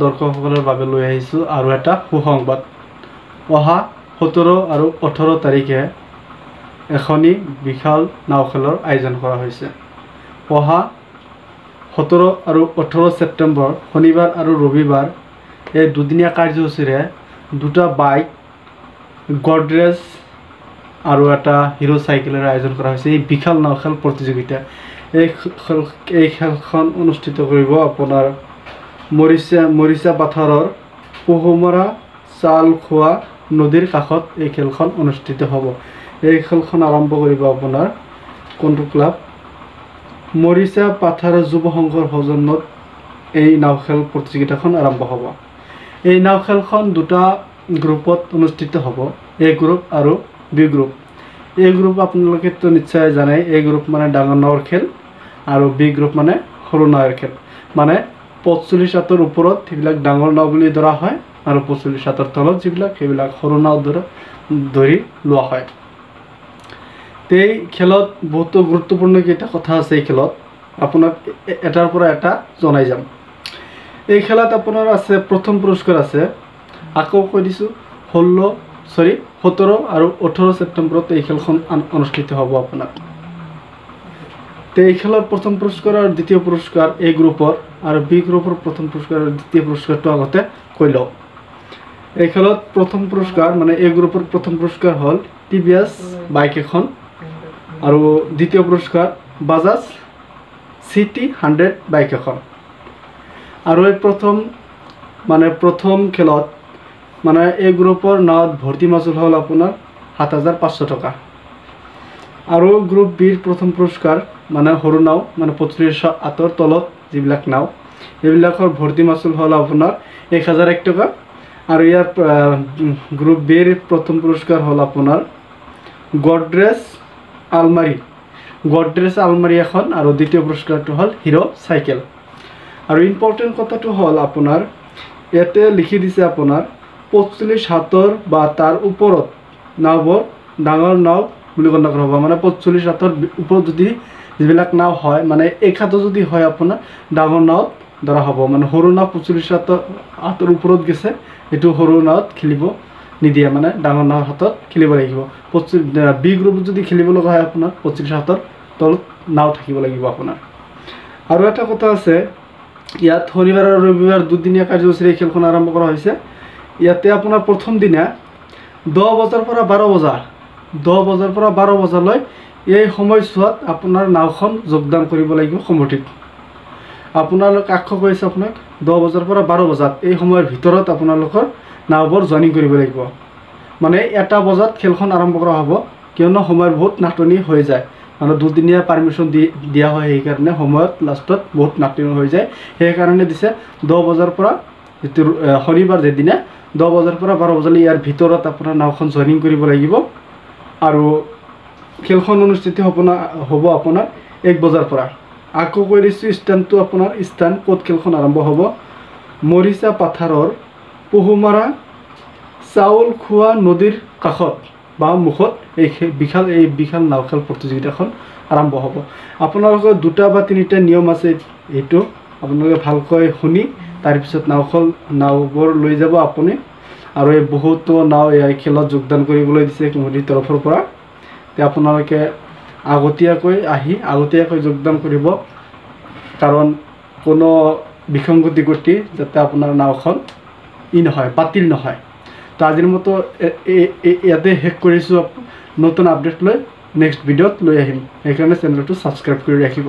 দৰ্শকসকলৰ বাবে লৈ আহিছোঁ আৰু এটা সুসংবাদ। অহা 17 আৰু 18 তাৰিখে এখনি বিশাল নাওখেলৰ আয়োজন কৰা হৈছে। অহা 17 আৰু 18 ছেপ্টেম্বৰ শনিবাৰ আৰু ৰবিবাৰ এই দুদিনীয়া কাৰ্যসূচীৰে দুটা বাইক, গডৰেজ আৰু এটা হিৰো চাইকেলৰ আয়োজন কৰা হৈছে। এই বিশাল নাওখেল প্ৰতিযোগিতা এই খেলখন অনুষ্ঠিত কৰিব আপোনাৰ মৰিচা পাথাৰৰ পহুমৰা চাল খোৱা নদীৰ কাষত এই খেলখন অনুষ্ঠিত হ'ব। এই খেলখন আৰম্ভ কৰিব আপোনাৰ কোনটো ক্লাব মৰিচা পাথাৰ যুৱ সংঘৰ সৌজন্যত এই নাওখেল প্ৰতিযোগিতাখন আৰম্ভ হ'ব। এই নাওখেলখন দুটা গ্ৰুপত অনুষ্ঠিত হ'ব, এ গ্ৰুপ আৰু বি গ্ৰুপ। এ গ্ৰুপ আপোনালোকেতো নিশ্চয় জানে, এ গ্ৰুপ মানে ডাঙৰ নাৱৰ খেল আৰু বি গ্ৰুপ মানে সৰু নাৱৰ খেল। মানে 45 হাতৰ ওপৰত সেইবিলাক ডাঙৰ নাও বুলি ধৰা হয় আৰু 45 হাতৰ তলত যিবিলাক সেইবিলাক সৰু নাও ধৰি লোৱা হয়। এই খেলত বহুতো গুৰুত্বপূৰ্ণ কেইটা কথা আছে। এই খেলত আপোনাক এটাৰ পৰা এটা জনাই যাম। এই খেলত আপোনাৰ আছে প্ৰথম পুৰস্কাৰ আছে, আকৌ কৈ দিছোঁ 17 আৰু 18 ছেপ্টেম্বৰত এই খেলখন অনুষ্ঠিত হ'ব আপোনাৰ। এই খেলৰ প্ৰথম পুৰস্কাৰ আৰু দ্বিতীয় পুৰস্কাৰ এ গ্ৰুপৰ আৰু বি গ্ৰুপৰ প্ৰথম পুৰস্কাৰ আৰু দ্বিতীয় পুৰস্কাৰটো আগতে কৈ লওঁ। এই খেলত প্ৰথম পুৰস্কাৰ মানে এ গ্ৰুপৰ প্ৰথম পুৰস্কাৰ হ'ল TVS বাইক এখন আৰু দ্বিতীয় পুৰস্কাৰ বাজাজ CT 100 বাইক এখন। আৰু এই প্ৰথম খেলত মানে এই গ্ৰুপৰ নাৱত ভৰ্তি মাচুল হ'ল আপোনাৰ 7,500 টকা। আৰু গ্ৰুপ বিৰ প্ৰথম পুৰস্কাৰ মানে সৰু নাও মানে 45 হাতৰ তলত যিবিলাক নাও এইবিলাকৰ ভৰ্তি মাচুল হ'ল আপোনাৰ 1,001 টকা। আৰু ইয়াৰ গ্ৰুপ বিৰ প্ৰথম পুৰস্কাৰ হ'ল আপোনাৰ গডৰেজ আলমাৰি এখন আৰু দ্বিতীয় পুৰস্কাৰটো হ'ল হিৰো চাইকেল। আৰু ইম্পৰ্টেণ্ট কথাটো হ'ল আপোনাৰ ইয়াতে লিখি দিছে আপোনাৰ 45 হাতৰ বা তাৰ ওপৰত নাওবোৰ ডাঙৰ নাও বুলি গণ্য কৰা হ'ব। মানে 45 হাতৰ ওপৰত যদি যিবিলাক নাও হয় মানে এক হাতৰ যদি হয় আপোনাৰ ডাঙৰ নাৱত ধৰা হ'ব। মানে সৰু নাও 45 হাতৰ ওপৰত গৈছে এইটো সৰু নাৱত খেলিব নিদিয়ে, মানে ডাঙৰ নাৱৰ হাতত খেলিব লাগিব। বি গ্ৰুপত যদি খেলিব লগা হয় আপোনাৰ 45 হাতৰ তলত নাও থাকিব লাগিব আপোনাৰ। আৰু এটা কথা আছে, ইয়াত শনিবাৰ আৰু ৰবিবাৰ দুদিনীয়া কাৰ্যসূচীৰে এই খেলখন আৰম্ভ কৰা হৈছে। ইয়াতে আপোনাৰ প্ৰথম দিনা 10 বজাৰ পৰা 12 বজালৈ এই সময়ছোৱাত আপোনাৰ নাওখন যোগদান কৰিব লাগিব সমঠিক। আপোনালোক আশা কৰিছে আপোনাক 10 বজাৰ পৰা 12 বজাত এই সময়ৰ ভিতৰত আপোনালোকৰ নাওবোৰ জইনিং কৰিব লাগিব। মানে 1 বজাত খেলখন আৰম্ভ কৰা হ'ব, কিয়নো সময়ৰ বহুত নাটনি হৈ যায়। মানে দুদিনীয়া পাৰ্মিশ্যন দিয়া হয়, সেইকাৰণে সময়ত লাষ্টত বহুত নাটনি হৈ যায়। সেইকাৰণে দিছে 10 বজাৰ পৰা যিটো শনিবাৰ যেদিনা 10 বজাৰ পৰা 12 বজালৈ ইয়াৰ ভিতৰত আপোনাৰ নাওখন জইনিং কৰিব লাগিব। আৰু খেলখন অনুষ্ঠিত হ'ব আপোনাৰ 1 বজাৰ পৰা। আকৌ কৈ দিছোঁ স্থানটো আপোনাৰ ক'ত খেলখন আৰম্ভ হ'ব, মৰিচা পাথাৰৰ পহুমৰা চাউল খোৱা নদীৰ কাষত বা মুখত এই বিশাল নাওখেল প্ৰতিযোগিতাখন আৰম্ভ হ'ব। আপোনালোকৰ 2টা বা 3টা নিয়ম আছে, এইটো আপোনালোকে ভালকৈ শুনি তাৰপিছত নাওবোৰ লৈ যাব আপুনি। আৰু এই বহুতো নাও এই খেলত যোগদান কৰিবলৈ দিছে কমিটিৰ তৰফৰ পৰা। আপোনালোকে আগতীয়াকৈ যোগদান কৰিব, কাৰণ কোনো বিসংগতি ঘটি যাতে আপোনাৰ নাওখন বাতিল নহয়। তো আজিৰ মতো ইয়াতে শেষ কৰিছোঁ। নতুন আপডেট লৈ নেক্সট ভিডিঅ'ত লৈ আহিম, সেইকাৰণে চেনেলটো ছাবস্ক্ৰাইব কৰি ৰাখিব।